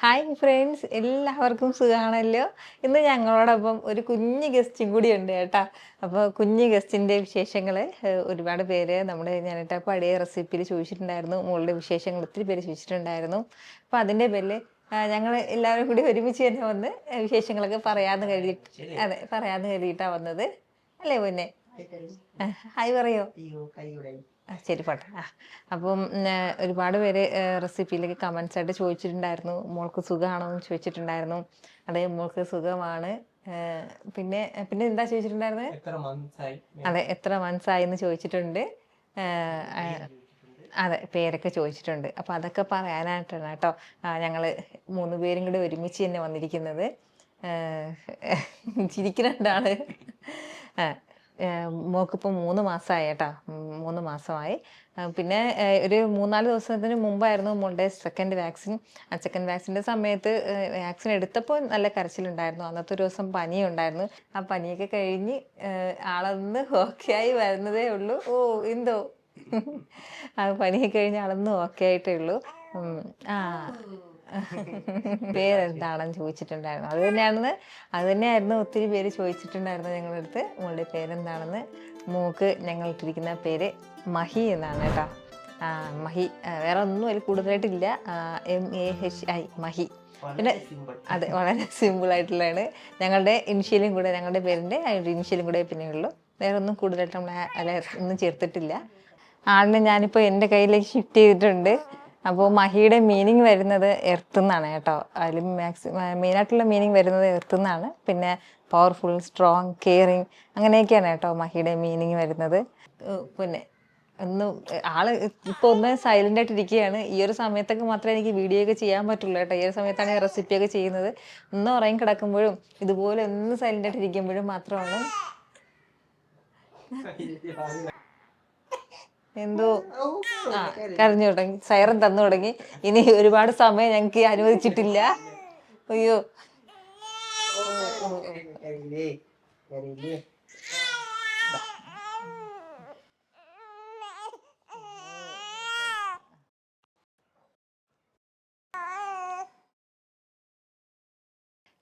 Hi friends, എല്ലാവർക്കും സുഖമാണല്ലോ. ഇന്ന് ഞങ്ങളോടൊപ്പം ഒരു കുഞ്ഞ് ഗസ്റ്റും കൂടി ഉണ്ട് കേട്ടോ. അപ്പോൾ കുഞ്ഞ് ഗസ്റ്റിൻ്റെ വിശേഷങ്ങൾ ഒരുപാട് പേര് നമ്മുടെ ഞാനിട്ട പഴയ റെസിപ്പിയിൽ ചോദിച്ചിട്ടുണ്ടായിരുന്നു. മോളുടെ വിശേഷങ്ങൾ ഒത്തിരി പേര് ചോദിച്ചിട്ടുണ്ടായിരുന്നു. അപ്പോൾ അതിൻ്റെ പേരിൽ ഞങ്ങൾ എല്ലാവരും കൂടി ഒരുമിച്ച് തന്നെ വന്ന് വിശേഷങ്ങളൊക്കെ പറയാമെന്ന് കരുതിയിട്ട് പറയാമെന്ന് കരുതിയിട്ടാണ് വന്നത്. അല്ലേ പൊന്നെ? ഹായ് പറയോ? ശരി പോട്ടെ. അപ്പം ഒരുപാട് പേര് റെസിപ്പിയിലേക്ക് കമൻസ് ആയിട്ട് ചോദിച്ചിട്ടുണ്ടായിരുന്നു, മോൾക്ക് സുഖമാണോ എന്ന് ചോദിച്ചിട്ടുണ്ടായിരുന്നു. അതെ, മോൾക്ക് സുഖമാണ്. പിന്നെ പിന്നെ എന്താ ചോദിച്ചിട്ടുണ്ടായിരുന്നത്? അതെ, എത്ര മന്ത്സായി എന്ന് ചോദിച്ചിട്ടുണ്ട്. അതെ, പേരൊക്കെ ചോദിച്ചിട്ടുണ്ട്. അപ്പം അതൊക്കെ പറയാനായിട്ടാണ് കേട്ടോ ഞങ്ങൾ 3 പേരും കൂടി ഒരുമിച്ച് തന്നെ വന്നിരിക്കുന്നത്. ചിരിക്കുന്നുണ്ടാണ്. മോൾക്കിപ്പോൾ 3 മാസമായി കേട്ടോ. 3 മാസമായി. പിന്നെ ഒരു 3-4 ദിവസത്തിന് മുമ്പായിരുന്നു മോളുടെ സെക്കൻഡ് വാക്സിൻ. ആ സെക്കൻഡ് വാക്സിൻ്റെ സമയത്ത് വാക്സിൻ എടുത്തപ്പോൾ നല്ല കരച്ചിലുണ്ടായിരുന്നു. അന്നത്തെ ഒരു ദിവസം പനിയുണ്ടായിരുന്നു. ആ പനിയൊക്കെ കഴിഞ്ഞ് ആളൊന്ന് ഓക്കെ ആയി വരുന്നതേ ഉള്ളൂ. ഓ എന്തോ ആ പനിയൊക്കെ കഴിഞ്ഞ് ആളൊന്ന് ഓക്കെ ആയിട്ടേ ഉള്ളൂ. ആ പേരെന്താണെന്ന് ചോദിച്ചിട്ടുണ്ടായിരുന്നു. അത് തന്നെയായിരുന്നു ഒത്തിരി പേര് ചോദിച്ചിട്ടുണ്ടായിരുന്നു ഞങ്ങളുടെ അടുത്ത്, മോളുടെ പേരെന്താണെന്ന്. മോൾക്ക് ഞങ്ങൾ ഇട്ടിരിക്കുന്ന പേര് മഹി എന്നാണ് കേട്ടോ. മഹി, വേറെ ഒന്നും അതിൽ കൂടുതലായിട്ടില്ല. MAHI, മഹി. പിന്നെ അതെ, വളരെ സിമ്പിളായിട്ടുള്ളതാണ്. ഞങ്ങളുടെ ഇനിഷ്യലും കൂടെ, ഞങ്ങളുടെ പേരിൻ്റെ ഇനിഷ്യലും കൂടെ പിന്നെ ഉള്ളൂ. വേറെ ഒന്നും കൂടുതലായിട്ട് നമ്മൾ ഒന്നും ചേർത്തിട്ടില്ല. ആളിനെ ഞാനിപ്പോൾ എൻ്റെ കയ്യിലേക്ക് ഷിഫ്റ്റ് ചെയ്തിട്ടുണ്ട്. അപ്പോൾ മഹിയുടെ മീനിങ് വരുന്നത് എർത്ത് എന്നാണ് കേട്ടോ. അതിൽ മെയിനായിട്ടുള്ള മീനിങ് വരുന്നത് എർത്ത് എന്നാണ്. പിന്നെ പവർഫുൾ, സ്ട്രോങ്, കെയറിങ്, അങ്ങനെയൊക്കെയാണ് കേട്ടോ മഹിയുടെ മീനിങ് വരുന്നത്. പിന്നെ ആള് ഇപ്പോൾ ഒന്ന് സൈലൻ്റ് ആയിട്ട് ഇരിക്കുകയാണ്. ഈ ഒരു സമയത്തൊക്കെ മാത്രമേ എനിക്ക് വീഡിയോ ഒക്കെ ചെയ്യാൻ പറ്റുള്ളൂ കേട്ടോ. ഈ ഒരു സമയത്താണ് ഈ റെസിപ്പിയൊക്കെ ചെയ്യുന്നത്. ഒന്ന് ഉറങ്ങി കിടക്കുമ്പോഴും ഇതുപോലെ ഒന്ന് സൈലൻ്റ് ആയിട്ട് ഇരിക്കുമ്പോഴും മാത്രമാണ് എന്തോ കരഞ്ഞു തുടങ്ങി, സൈറൻ തന്നു തുടങ്ങി. ഇനി ഒരുപാട് സമയം ഞങ്ങൾക്ക് അനുവദിച്ചിട്ടില്ല. അയ്യോ,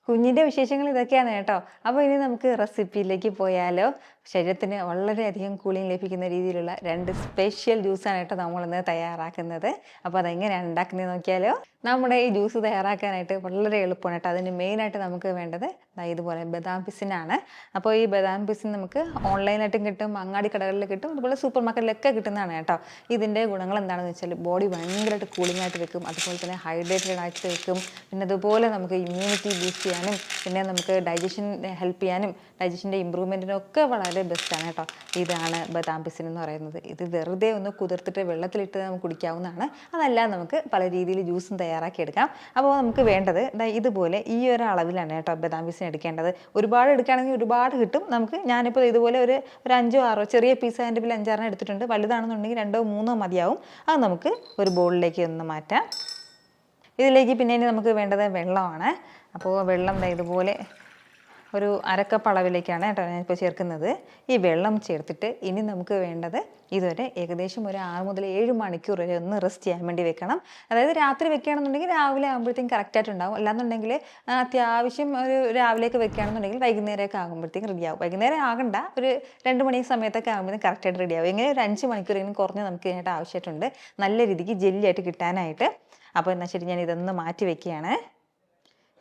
കുഞ്ഞിൻ്റെ വിശേഷങ്ങൾ ഇതൊക്കെയാണ് കേട്ടോ. അപ്പോൾ ഇനി നമുക്ക് റെസിപ്പിയിലേക്ക് പോയാലോ. ശരീരത്തിന് വളരെയധികം കൂളിംഗ് ലഭിക്കുന്ന രീതിയിലുള്ള 2 സ്പെഷ്യൽ ജ്യൂസാണ് കേട്ടോ നമ്മളിന്ന് തയ്യാറാക്കുന്നത്. അപ്പോൾ അതെങ്ങനെയാണ് ഉണ്ടാക്കുന്നത് നോക്കിയാലോ. നമ്മുടെ ഈ ജ്യൂസ് തയ്യാറാക്കാനായിട്ട് വളരെ എളുപ്പമാണ് കേട്ടോ. അതിന് മെയിനായിട്ട് നമുക്ക് വേണ്ടത് ഇതുപോലെ ബദാം പിസിനാണ്. അപ്പോൾ ഈ ബദാം പിസിൻ നമുക്ക് ഓൺലൈനായിട്ടും കിട്ടും, അങ്ങാടി കടകളിൽ കിട്ടും, അതുപോലെ സൂപ്പർ മാർക്കറ്റിലൊക്കെ കിട്ടുന്നതാണ് കേട്ടോ. ഇതിൻ്റെ ഗുണങ്ങൾ എന്താണെന്ന് വെച്ചാൽ ബോഡി ഭയങ്കരമായിട്ട് കൂളിംഗ് ആയിട്ട് വെക്കും, അതുപോലെ തന്നെ ഹൈഡ്രേറ്റഡ് ആയിട്ട് വെക്കും. പിന്നെ അതുപോലെ നമുക്ക് ഇമ്മ്യൂണിറ്റി ബൂസ്റ്റ് ചെയ്യാനും, പിന്നെ നമുക്ക് ഡൈജഷൻ ഹെൽപ്പ് ചെയ്യാനും, ഡൈജഷൻ്റെ ഇമ്പ്രൂവ്മെൻറ്റിനും ഒക്കെ വളരെ ബെസ്റ്റാണ് കേട്ടോ. ഇതാണ് ബദാം പിസിൻ എന്ന് പറയുന്നത്. ഇത് വെറുതെ ഒന്ന് കുതിർത്തിട്ട് വെള്ളത്തിലിട്ട് നമുക്ക് കുടിക്കാവുന്നതാണ്. അതല്ല നമുക്ക് പല രീതിയിൽ ജ്യൂസും തയ്യാറാക്കി എടുക്കാം. അപ്പോൾ നമുക്ക് വേണ്ടത് ഇതുപോലെ ഈ ഒരു അളവിലാണ് കേട്ടോ ബദാം പിസിൻ എടുക്കേണ്ടത്. ഒരുപാട് എടുക്കുകയാണെങ്കിൽ ഒരുപാട് കിട്ടും നമുക്ക്. ഞാനിപ്പോൾ ഇതുപോലെ ഒരു 5-6 ചെറിയ പീസ് അതിൻ്റെ പേരിൽ 5-6 എടുത്തിട്ടുണ്ട്. വലുതാണെന്നുണ്ടെങ്കിൽ 2-3 മതിയാവും. അത് നമുക്ക് ഒരു ബൗളിലേക്ക് ഒന്ന് മാറ്റാം. ഇതിലേക്ക് പിന്നെ ഇനി നമുക്ക് വേണ്ടത് വെള്ളമാണ്. അപ്പോൾ വെള്ളം ഇതുപോലെ ഒരു 1/2 കപ്പ് അളവിലേക്കാണ് കേട്ടോ ഞാനിപ്പോൾ ചേർക്കുന്നത്. ഈ വെള്ളം ചേർത്തിട്ട് ഇനി നമുക്ക് വേണ്ടത് ഇതുവരെ ഏകദേശം ഒരു 6 മുതൽ 7 മണിക്കൂർ വരെ ഒന്ന് റെസ്റ്റ് ചെയ്യാൻ വേണ്ടി വെക്കണം. അതായത് രാത്രി വെക്കുകയാണെന്നുണ്ടെങ്കിൽ രാവിലെ ആകുമ്പോഴത്തേക്കും കറക്റ്റായിട്ടുണ്ടാവും. അല്ലാന്നുണ്ടെങ്കിൽ അത്യാവശ്യം ഒരു രാവിലെയൊക്കെ വെക്കുകയാണെന്നുണ്ടെങ്കിൽ വൈകുന്നേരമൊക്കെ ആകുമ്പോഴത്തേക്കും റെഡിയാവും. വൈകുന്നേരം ആകണ്ട, ഒരു 2 മണി സമയത്തൊക്കെ ആകുമ്പോഴത്തേക്കും കറക്റ്റായിട്ട് റെഡിയാവും. എങ്ങനെ ഒരു 5 മണിക്കൂറെങ്കിലും കുറഞ്ഞ് നമുക്ക് ഇതിനായിട്ട് ആവശ്യമായിട്ടുണ്ട്, നല്ല രീതിക്ക് ജെല്ലിയായിട്ട് കിട്ടാനായിട്ട്. അപ്പോൾ എന്നാൽ ശരി, ഞാൻ ഇതൊന്ന് മാറ്റി വെക്കുകയാണ്.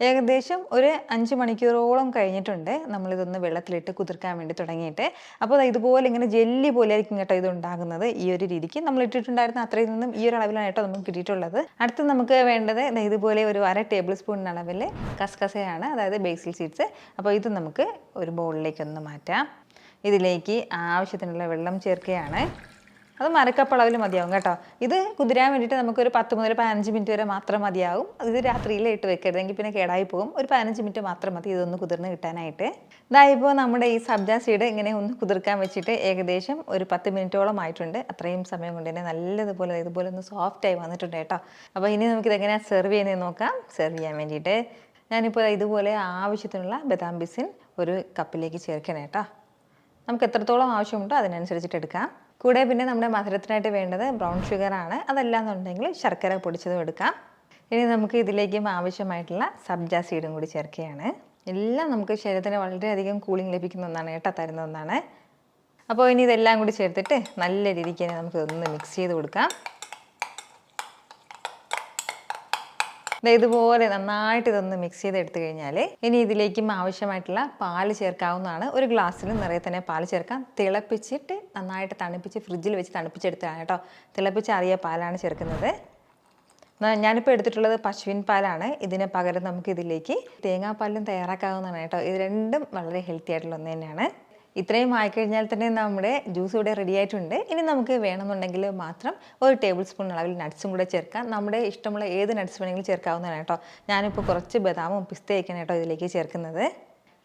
ഏകദേശം ഒരു 5 മണിക്കൂറോളം കഴിഞ്ഞിട്ടുണ്ട് നമ്മളിതൊന്ന് വെള്ളത്തിലിട്ട് കുതിർക്കാൻ വേണ്ടി തുടങ്ങിയിട്ട്. അപ്പോൾ ഇതുപോലെ ഇങ്ങനെ ജെല്ലി പോലെ ആയിരിക്കും കേട്ടോ ഇത് ഉണ്ടാകുന്നത്. ഈ ഒരു രീതിക്ക് നമ്മൾ ഇട്ടിട്ടുണ്ടായിരുന്ന അത്രയിൽ നിന്നും ഈ ഒരു അളവിലാണ് കേട്ടോ നമുക്ക് കിട്ടിയിട്ടുള്ളത്. അടുത്ത് നമുക്ക് വേണ്ടത് ഇതുപോലെ ഒരു 1/2 ടേബിൾ സ്പൂൺ അളവിൽ കസ്കസയാണ്, അതായത് ബേസിൽ സീഡ്സ്. അപ്പോൾ ഇത് നമുക്ക് ഒരു ബൗളിലേക്കൊന്ന് മാറ്റാം. ഇതിലേക്ക് ആവശ്യത്തിനുള്ള വെള്ളം ചേർക്കുകയാണ്. അത് 1/2 കപ്പ് അളവിൽ മതിയാവും കേട്ടോ. ഇത് കുതിരാൻ വേണ്ടിയിട്ട് നമുക്കൊരു 10 മുതൽ 15 മിനിറ്റ് വരെ മാത്രം മതിയാവും. ഇത് രാത്രിയിൽ ഇട്ട് വെക്കരുതെങ്കിൽ പിന്നെ കേടായി പോകും. ഒരു 15 മിനിറ്റ് മാത്രം മതി ഇതൊന്ന് കുതിർന്ന് കിട്ടാനായിട്ട്. ഇപ്പോൾ നമ്മുടെ ഈ സബ്ജ സീഡ് ഇങ്ങനെ ഒന്ന് കുതിർക്കാൻ വെച്ചിട്ട് ഏകദേശം ഒരു 10 മിനിറ്റോളം ആയിട്ടുണ്ട്. അത്രയും സമയം കൊണ്ട് തന്നെ നല്ലതുപോലെ ഇതുപോലെ ഒന്ന് സോഫ്റ്റായി വന്നിട്ടുണ്ട് കേട്ടോ. അപ്പോൾ ഇനി നമുക്കിതെങ്ങനെയാണ് സെർവ് ചെയ്യുന്നത് നോക്കാം. സെർവ് ചെയ്യാൻ വേണ്ടിയിട്ട് ഞാനിപ്പോൾ ഇതുപോലെ ആവശ്യത്തിനുള്ള ബദാം പിസിൻ ഒരു കപ്പിലേക്ക് ചേർക്കണം കേട്ടോ. നമുക്ക് എത്രത്തോളം ആവശ്യമുണ്ടോ അതിനനുസരിച്ചിട്ട് എടുക്കാം. കൂടെ പിന്നെ നമ്മുടെ മധുരത്തിനായിട്ട് വേണ്ടത് ബ്രൗൺ ഷുഗറാണ്. അതല്ലാന്നുണ്ടെങ്കിൽ ശർക്കര പൊടിച്ചതും എടുക്കാം. ഇനി നമുക്ക് ഇതിലേക്കും ആവശ്യമായിട്ടുള്ള സബ്ജ സീഡും കൂടി ചേർക്കുകയാണ്. എല്ലാം നമുക്ക് ശരീരത്തിന് വളരെയധികം കൂളിംഗ് ലഭിക്കുന്ന ഒന്നാണ് കേട്ടോ, തരുന്ന ഒന്നാണ്. അപ്പോൾ ഇനി ഇതെല്ലാം കൂടി ചേർത്തിട്ട് നല്ല രീതിക്ക് തന്നെ നമുക്ക് ഒന്ന് മിക്സ് ചെയ്ത് കൊടുക്കാം. ഇതുപോലെ നന്നായിട്ട് ഇതൊന്ന് മിക്സ് ചെയ്ത് എടുത്തു കഴിഞ്ഞാൽ ഇനി ഇതിലേക്കും ആവശ്യമായിട്ടുള്ള പാല് ചേർക്കാവുന്നതാണ്. ഒരു ഗ്ലാസ്സിൽ നിറയെ തന്നെ പാല് ചേർക്കാം. തിളപ്പിച്ചിട്ട് നന്നായിട്ട് തണുപ്പിച്ച് ഫ്രിഡ്ജിൽ വെച്ച് തണുപ്പിച്ചെടുത്തതാണ് കേട്ടോ. തിളപ്പിച്ചാറിയ പാലാണ് ചേർക്കുന്നത്. ഞാനിപ്പോൾ എടുത്തിട്ടുള്ളത് പശുവിൻ പാലാണ്. ഇതിന് പകരം നമുക്ക് ഇതിലേക്ക് തേങ്ങാപ്പാലും തയ്യാറാക്കാവുന്നതാണ് കേട്ടോ. ഇത് രണ്ടും വളരെ ഹെൽത്തി ആയിട്ടുള്ള ഒന്ന് തന്നെയാണ്. ഇത്രയും ആയിക്കഴിഞ്ഞാൽ തന്നെ നമ്മുടെ ജ്യൂസ് ഇവിടെ റെഡി ആയിട്ടുണ്ട്. ഇനി നമുക്ക് വേണമെന്നുണ്ടെങ്കിൽ മാത്രം ഒരു ടേബിൾ സ്പൂൺ അളവിൽ നട്ട്സും കൂടെ ചേർക്കാം. നമ്മുടെ ഇഷ്ടമുള്ള ഏത് നട്ട്സ് വേണമെങ്കിലും ചേർക്കാവുന്നതാണ് കേട്ടോ. ഞാനിപ്പോൾ കുറച്ച് ബദാമും പിസ്തയൊക്കെയാണ് കേട്ടോ ഇതിലേക്ക് ചേർക്കുന്നത്.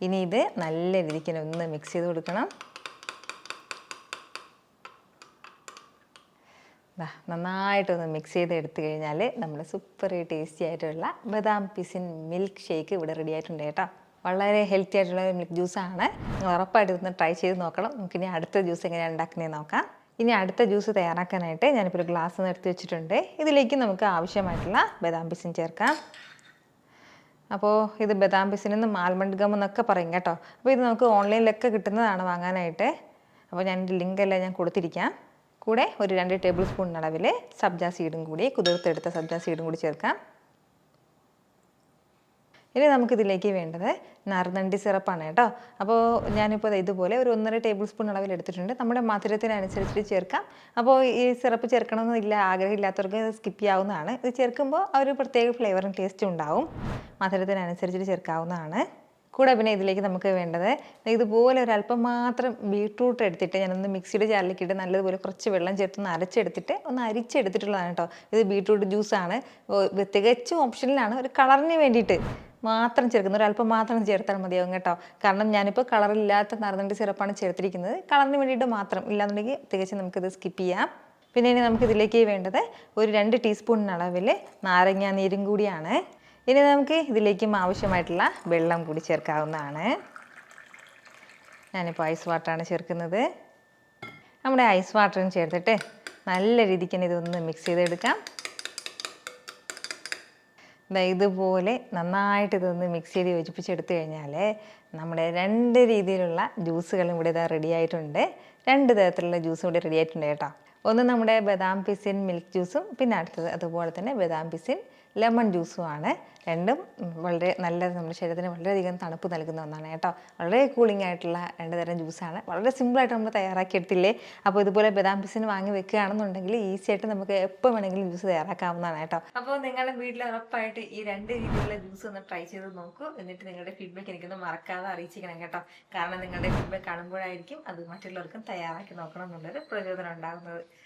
ഇനി ഇത് നല്ല രീതിക്ക് ഒന്ന് മിക്സ് ചെയ്ത് കൊടുക്കണം. നന്നായിട്ടൊന്ന് മിക്സ് ചെയ്ത് എടുത്തു കഴിഞ്ഞാൽ നമ്മുടെ സൂപ്പർ ടേസ്റ്റി ആയിട്ടുള്ള ബദാം പിസിൻ മിൽക്ക് ഷേക്ക് ഇവിടെ റെഡി ആയിട്ടുണ്ട് കേട്ടോ. വളരെ ഹെൽത്തി ആയിട്ടുള്ള ഒരു മിൽക്ക് ജ്യൂസാണ്. ഉറപ്പായിട്ട് ഇതൊന്ന് ട്രൈ ചെയ്ത് നോക്കണം. നമുക്കിനി അടുത്ത ജ്യൂസ് എങ്ങനെയാണ് ഉണ്ടാക്കുന്നതെന്ന് നോക്കാം. ഇനി അടുത്ത ജ്യൂസ് തയ്യാറാക്കാനായിട്ട് ഞാനിപ്പോൾ ഒരു ഗ്ലാസ് എടുത്ത് വെച്ചിട്ടുണ്ട്. ഇതിലേക്ക് നമുക്ക് ആവശ്യമായിട്ടുള്ള ബദാം പിസിൻ ചേർക്കാം. അപ്പോൾ ഇത് ബദാം പിസിനെന്ന് ആൽമണ്ട് ഗം എന്നൊക്കെ പറയും കേട്ടോ. അപ്പോൾ ഇത് നമുക്ക് ഓൺലൈനിലൊക്കെ കിട്ടുന്നതാണ് വാങ്ങാനായിട്ട്. അപ്പോൾ ഞാൻ ലിങ്ക് എല്ലാം ഞാൻ കൊടുത്തിരിക്കാം. കൂടെ ഒരു 2 ടേബിൾ സ്പൂൺ അളവിൽ സബ്ജ സീഡും കൂടി, കുതിർത്തെടുത്ത സബ്ജ സീഡും കൂടി ചേർക്കാം. ഇനി നമുക്കിതിലേക്ക് വേണ്ടത് നാരങ്ങ സിറപ്പാണ് കേട്ടോ. അപ്പോൾ ഞാനിപ്പോൾ ഇതുപോലെ ഒരു 1.5 ടേബിൾ സ്പൂൺ അളവിൽ എടുത്തിട്ടുണ്ട്. നമ്മുടെ മധുരത്തിനനുസരിച്ചിട്ട് ചേർക്കാം. അപ്പോൾ ഈ സിറപ്പ് ചേർക്കണമെന്നില്ല, ആഗ്രഹമില്ലാത്തവർക്ക് സ്കിപ്പ് ചെയ്യാവുന്നതാണ്. ഇത് ചേർക്കുമ്പോൾ ആ ഒരു പ്രത്യേക ഫ്ലേവറും ടേസ്റ്റും ഉണ്ടാവും. മധുരത്തിനനുസരിച്ചിട്ട് ചേർക്കാവുന്നതാണ്. കൂടെ പിന്നെ ഇതിലേക്ക് നമുക്ക് വേണ്ടത് ഇതുപോലെ ഒരല്പം മാത്രം ബീട്രൂട്ട് എടുത്തിട്ട് ഞാനൊന്ന് മിക്സിയുടെ ജാറിലേക്കിട്ട് നല്ലതുപോലെ കുറച്ച് വെള്ളം ചേർത്തൊന്ന് അരച്ചെടുത്തിട്ട് ഒന്ന് അരിച്ചെടുത്തിട്ടുള്ളതാണ് കേട്ടോ. ഇത് ബീട്രൂട്ട് ജ്യൂസാണ്. തികച്ചും ഓപ്ഷനിലാണ്. ഒരു കളറിന് വേണ്ടിയിട്ട് മാത്രം ചേർക്കുന്നത്, ഒരല്പം മാത്രം ചേർത്താൽ മതിയാവും കേട്ടോ. കാരണം ഞാനിപ്പോൾ കളറില്ലാത്ത നാരങ്ങ സിറപ്പാണ് ചേർത്തിരിക്കുന്നത്. കളറിന് വേണ്ടിയിട്ട് മാത്രം, ഇല്ലാന്നുണ്ടെങ്കിൽ തികച്ചും നമുക്കിത് സ്കിപ്പ് ചെയ്യാം. പിന്നെ ഇനി നമുക്കിതിലേക്ക് വേണ്ടത് ഒരു 2 ടീസ്പൂൺ അളവിൽ നാരങ്ങ നീരും കൂടിയാണ്. ഇനി നമുക്ക് ഇതിലേക്കും ആവശ്യമായിട്ടുള്ള വെള്ളം കൂടി ചേർക്കാവുന്നതാണ്. ഞാനിപ്പോൾ ഐസ് വാട്ടറാണ് ചേർക്കുന്നത്. നമ്മുടെ ഐസ് വാട്ടറും ചേർത്തിട്ട് നല്ല രീതിക്ക് തന്നെ ഇതൊന്ന് മിക്സ് ചെയ്തെടുക്കാം. ഇതുപോലെ നന്നായിട്ട് ഇതൊന്ന് മിക്സ് ചെയ്ത് യോജിപ്പിച്ചെടുത്തു കഴിഞ്ഞാൽ നമ്മുടെ 2 രീതിയിലുള്ള ജ്യൂസുകളും ഇവിടെ ഇതാ റെഡി ആയിട്ടുണ്ട്. 2 തരത്തിലുള്ള ജ്യൂസും ഇവിടെ റെഡി ആയിട്ടുണ്ട് കേട്ടോ. ഒന്ന് നമ്മുടെ ബദാം പിസിൻ മിൽക്ക് ജ്യൂസും, പിന്നെ അടുത്തത് അതുപോലെ തന്നെ ബദാം പിസിൻ ലെമൺ ജ്യൂസുമാണ്. രണ്ടും വളരെ നല്ല, നമ്മുടെ ശരീരത്തിന് വളരെയധികം തണുപ്പ് നൽകുന്ന ഒന്നാണ് കേട്ടോ. വളരെ കൂളിംഗ് ആയിട്ടുള്ള 2 തരം ജ്യൂസാണ്. വളരെ സിമ്പിളായിട്ട് നമ്മൾ തയ്യാറാക്കിയെടുത്തില്ലേ. അപ്പോൾ ഇതുപോലെ ബദാം പിസിൻ വാങ്ങി വെക്കുകയാണെന്നുണ്ടെങ്കിൽ ഈസി ആയിട്ട് നമുക്ക് എപ്പോൾ വേണമെങ്കിലും ജ്യൂസ് തയ്യാറാക്കാവുന്നതാണ് കേട്ടോ. അപ്പോൾ നിങ്ങളുടെ വീട്ടിൽ ഉറപ്പായിട്ട് ഈ 2 രീതിയിലുള്ള ജ്യൂസ് ഒന്ന് ട്രൈ ചെയ്ത് നോക്കൂ. എന്നിട്ട് നിങ്ങളുടെ ഫീഡ്ബാക്ക് എനിക്കൊന്ന് മറക്കാതെ അറിയിച്ചിരിക്കണം കേട്ടോ. കാരണം നിങ്ങളുടെ ഫീഡ്ബാക്ക് കാണുമ്പോഴായിരിക്കും അത് മറ്റുള്ളവർക്കും തയ്യാറാക്കി നോക്കണം എന്നുള്ളൊരു പ്രചോദനം ഉണ്ടാകുന്നത്.